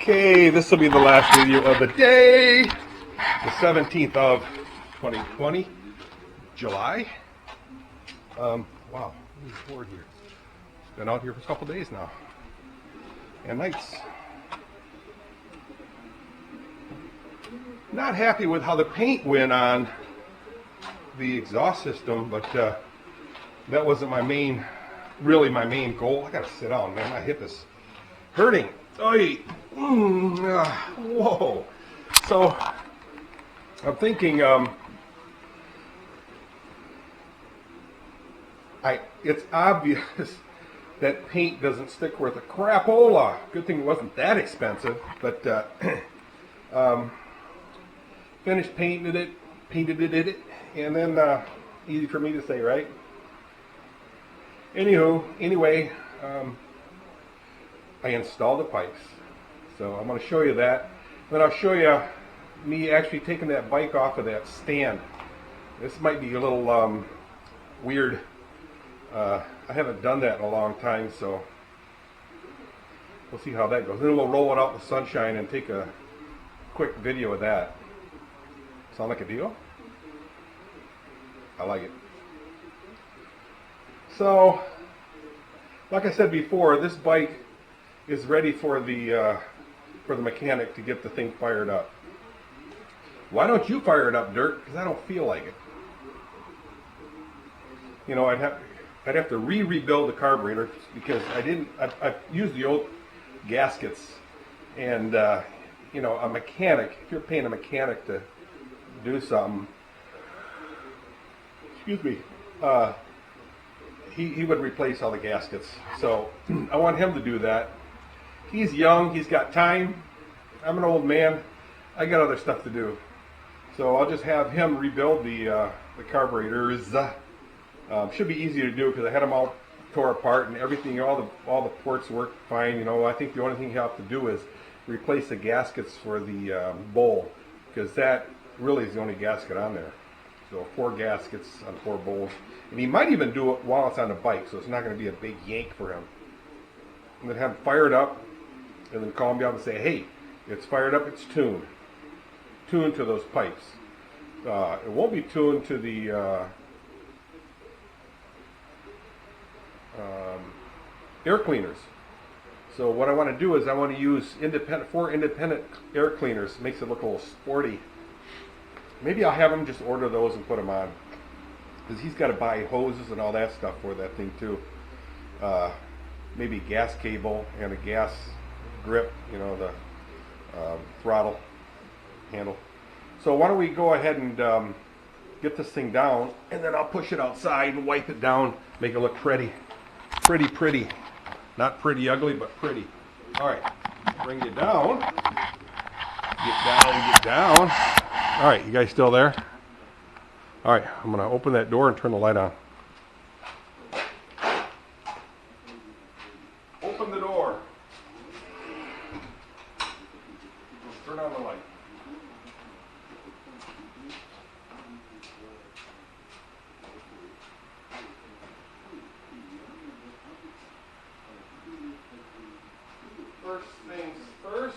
Okay, this will be the last video of the day, the 17th of 2020, July. Wow, it's bored here. Been out here for a couple days now, and nights. Not happy with how the paint went on the exhaust system, but that wasn't really my main goal. I gotta sit down, man. My hip is hurting. Oy. Whoa. So I'm thinking it's obvious that paint doesn't stick worth a crapola. Good thing it wasn't that expensive, but finished painted it, and then easy for me to say, right? Anyway, I installed the pipes, so I'm going to show you that. Then I'll show you me actually taking that bike off of that stand. This might be a little weird. I haven't done that in a long time, so we'll see how that goes. Then we'll roll it out in the sunshine and take a quick video of that. Sound like a deal? I like it. So, like I said before, this bike is ready for the mechanic to get the thing fired up. Why don't you fire it up, Dirk? Because I don't feel like it. You know, I'd have to rebuild the carburetor because I used the old gaskets, and you know, a mechanic, if you're paying a mechanic to do something, excuse me, he would replace all the gaskets. So I want him to do that. He's young, he's got time. I'm an old man, I got other stuff to do. So I'll just have him rebuild the carburetors. Should be easy to do because I had them all tore apart and everything, all the ports work fine. You know, I think the only thing you have to do is replace the gaskets for the bowl, because that really is the only gasket on there. So 4 gaskets on 4 bowls. And he might even do it while it's on the bike, so it's not going to be a big yank for him. And then have him fire it up, and then call me up and say, hey, it's fired up, it's tuned. Tuned to those pipes. It won't be tuned to the air cleaners. So what I want to do is I want to use 4 independent air cleaners. Makes it look a little sporty. Maybe I'll have him just order those and put them on, because he's got to buy hoses and all that stuff for that thing too. Maybe gas cable and a gas grip, you know, the throttle handle. So why don't we go ahead and get this thing down, and then I'll push it outside and wipe it down, make it look pretty. Pretty. Not pretty ugly, but pretty. All right, bring you down. Get down. All right, you guys still there? All right, I'm gonna open that door and turn the light on. Open the door. Turn on the light. First things first,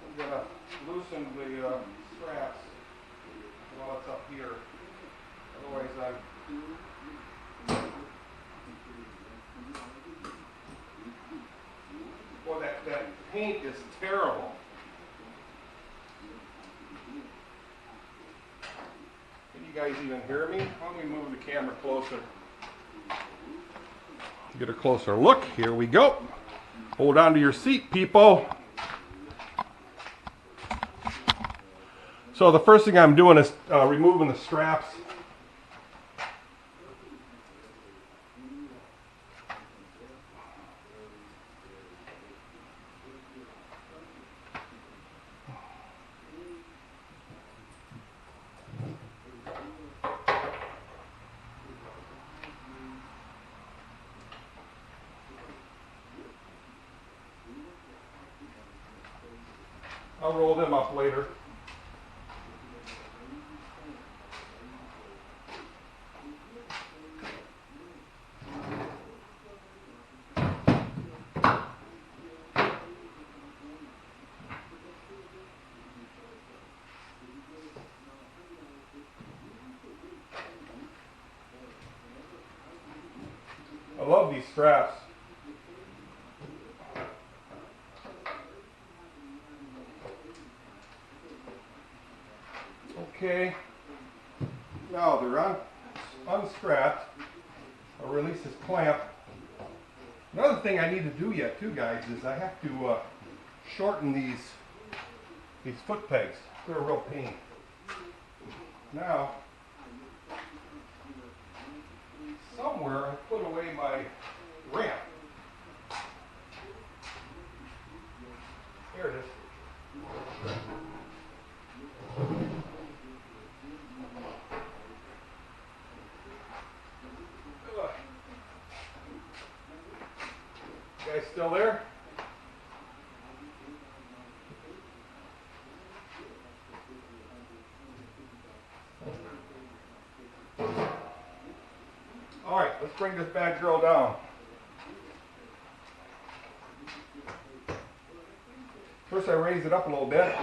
I'm gonna loosen the straps while it's up here. Otherwise, boy, that paint is terrible. Can you guys even hear me? Why don't we move the camera closer? Get a closer look. Here we go. Hold on to your seat, people. So the first thing I'm doing is removing the straps. I'll roll them up later. these straps. Okay, now they're unstrapped. I'll release this clamp. Another thing I need to do yet too, guys, is I have to shorten these foot pegs. They're a real pain. Now, somewhere I put away my ramp. There it is. You guys still there? All right, let's bring this bad girl down. First I raise it up a little bit.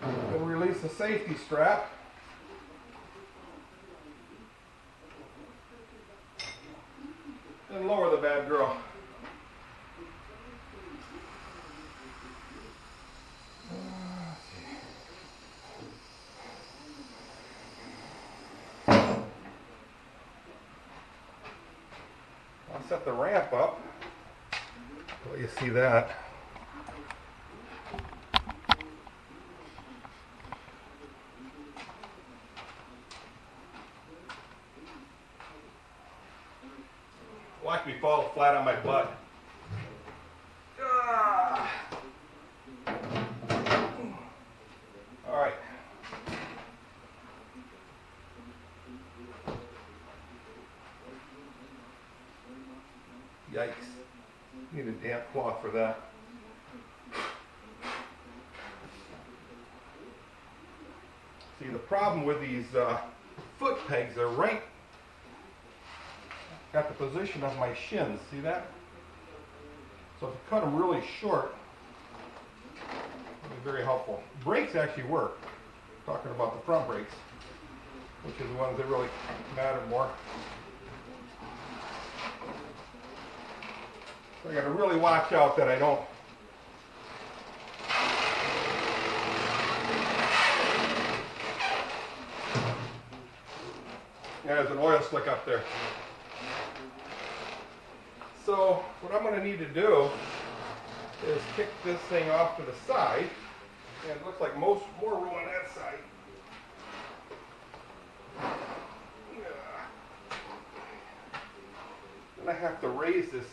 Then release the safety strap. Then lower the bad girl. I'll set the ramp up. Let you see that. Watch me fall flat on my butt. All right. Yikes. Need a damp cloth for that. See, the problem with these foot pegs, they're right at the position of my shins. See that? So if you cut them really short, it'll be very helpful. Brakes actually work. Talking about the front brakes, which are the ones that really matter more. So I got to really watch out that I don't there's an oil slick up there. So what I'm going to need to do is kick this thing off to the side, and it looks like more room on that side. Then I have to raise this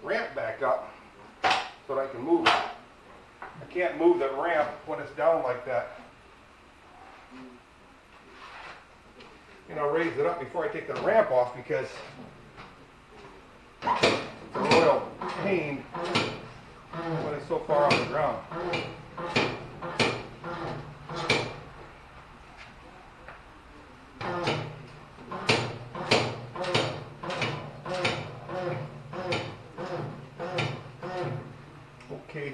ramp back up so that I can move it. I can't move the ramp when it's down like that. You know, raise it up before I take the ramp off because it's a royal pain when it's so far off the ground. Okay,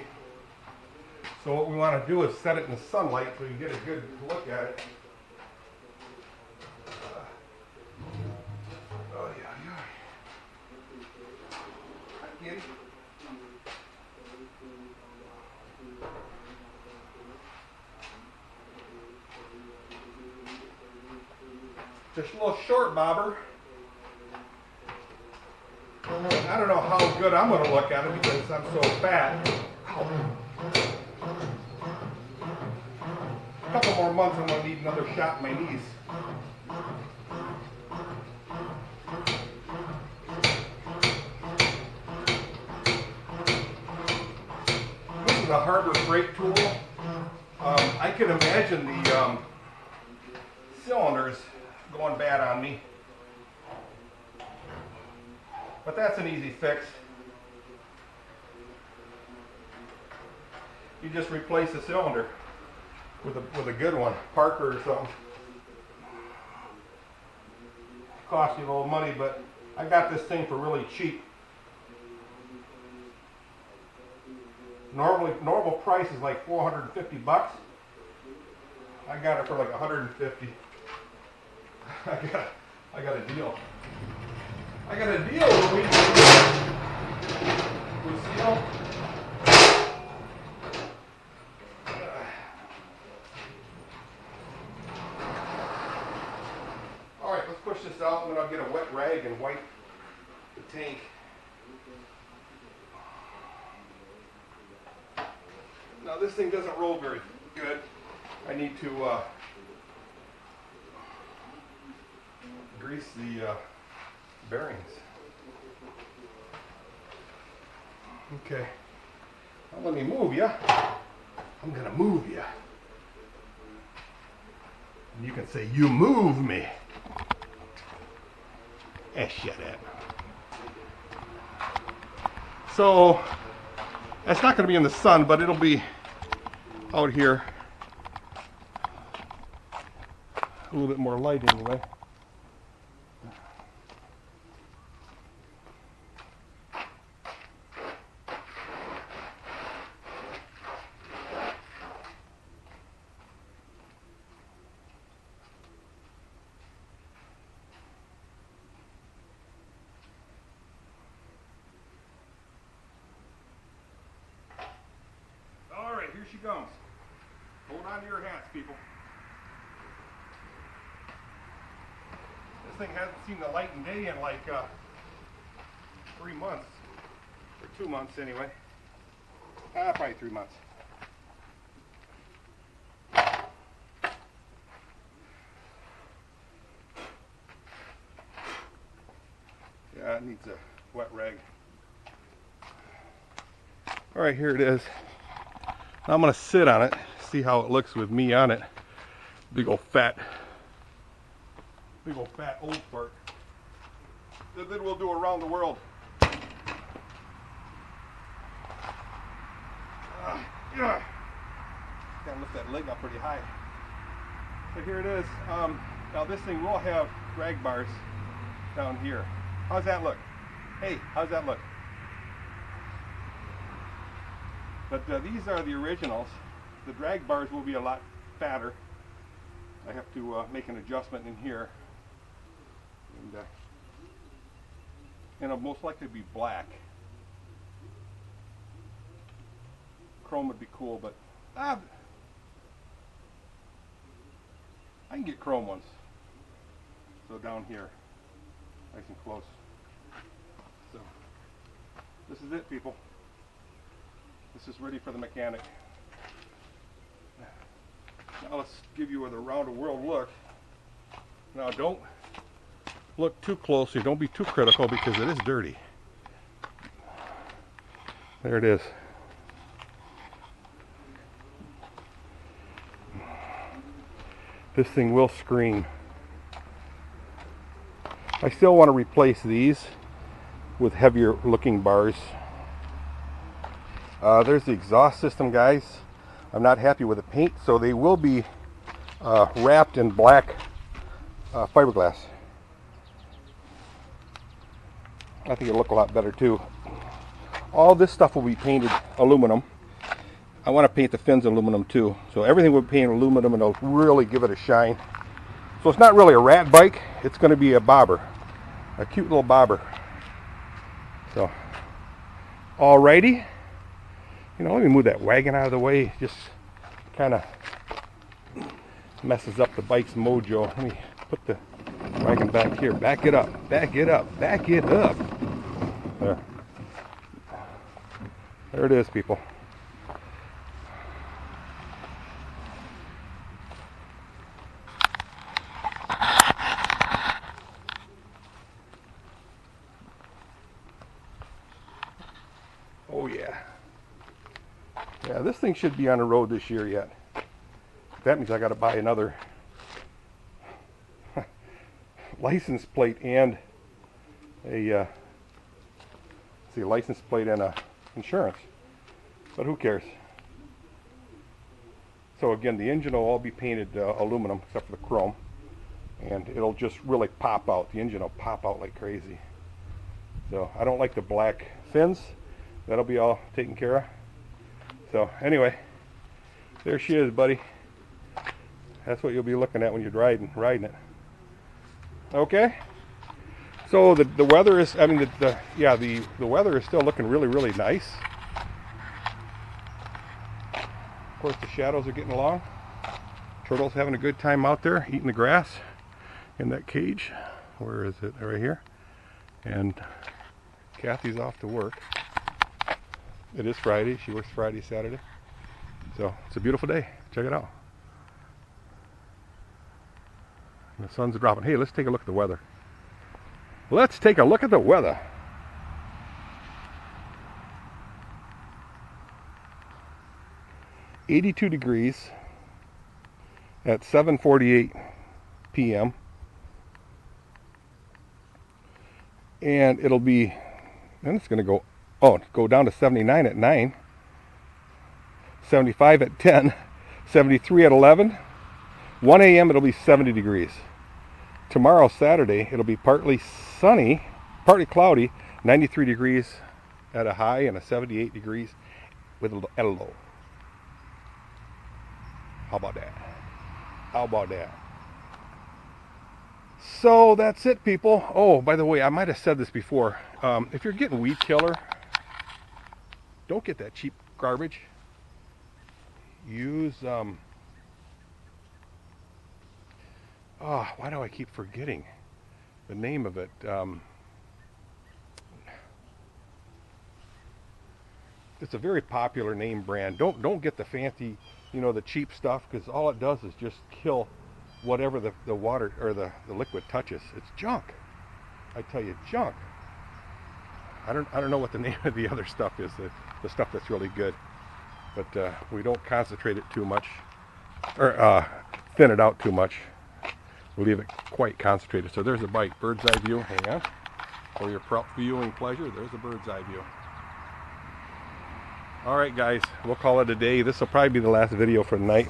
so what we want to do is set it in the sunlight so you get a good look at it. Just a little short bobber. I don't know how good I'm going to look at it because I'm so fat. A couple more months I'm going to need another shot in my knees. This is a Harbor Freight tool. I can imagine the cylinders going bad on me. But that's an easy fix. You just replace the cylinder with a good one, Parker or something. Cost you a little money, but I got this thing for really cheap. Normal price is like $450. I got it for like $150. I got I got a deal. I got a deal, Louie. Lucille. All right, let's push this out, and then I'll get a wet rag and wipe the tank. Now this thing doesn't roll very good. I need to grease the bearings. Okay. Now let me move ya. I'm gonna move ya. And you can say, you move me. Eh, shut up. So, it's not gonna be in the sun, but it'll be out here. A little bit more light anyway. All right, here she comes. Hold on to your hats, people. This thing hasn't seen the light and day in like 3 months, or 2 months anyway. Probably 3 months. Yeah, it needs a wet rag. All right, here it is. Now I'm gonna sit on it, see how it looks with me on it. Big old fat old fart. Then we'll do around the world. Gotta lift that leg up pretty high. So here it is. Now this thing will have drag bars down here. How's that look? Hey, how's that look? But these are the originals. The drag bars will be a lot fatter. I have to make an adjustment in here. And it'll most likely be black. Chrome would be cool, but I can get chrome ones. So down here, nice and close. So this is it, people. This is ready for the mechanic. Now let's give you the round the world look. Now don't look too closely, don't be too critical because it is dirty. There it is. This thing will scream. I still want to replace these with heavier looking bars. There's the exhaust system, guys. I'm not happy with the paint, so they will be wrapped in black fiberglass. I think it'll look a lot better too. All this stuff will be painted aluminum. I want to paint the fins aluminum too. So everything will be painted aluminum and it'll really give it a shine. So it's not really a rat bike, it's going to be a bobber. A cute little bobber. So, alrighty. You know, let me move that wagon out of the way. It just kind of messes up the bike's mojo. Let me put the wagon back here. Back it up. Back it up. Back it up. There. There it is, people. Oh yeah. Yeah, this thing should be on the road this year yet. That means I got to buy another license plate and a license plate and a insurance. But who cares? So again, the engine will all be painted aluminum except for the chrome, and it'll just really pop out. The engine will pop out like crazy. So I don't like the black fins. That'll be all taken care of. So anyway, there she is, buddy. That's what you'll be looking at when you're riding it. Okay. So the weather is, I mean, the weather is still looking really, really nice. Of course, the shadows are getting long. Turtle's having a good time out there eating the grass in that cage. Where is it? Right here. And Kathy's off to work. It is Friday. She works Friday, Saturday. So it's a beautiful day. Check it out. And the sun's dropping. Hey, let's take a look at the weather. Let's take a look at the weather. "82 degrees at 7:48 p.m. and it'll be, and it's going to go down to 79 at 9, 75 at 10, 73 at 11. 1 a.m. it'll be 70 degrees. Tomorrow, Saturday, it'll be partly sunny, partly cloudy, 93 degrees at a high and a 78 degrees at a low. How about that? How about that? So that's it, people. Oh, by the way, I might have said this before. If you're getting weed killer, don't get that cheap garbage. Use, why do I keep forgetting the name of it? It's a very popular name brand. Don't get the fancy, the cheap stuff, because all it does is just kill whatever the water or the liquid touches. It's junk. I tell you, junk. I don't know what the name of the other stuff is, the stuff that's really good. But we don't concentrate it too much, or thin it out too much. We leave it quite concentrated. So there's a bite, bird's eye view. Hang on. For your viewing pleasure, there's a bird's eye view. Alright guys, we'll call it a day. This will probably be the last video for the night.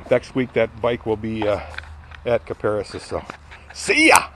Next week that bike will be at Caparis. So see ya!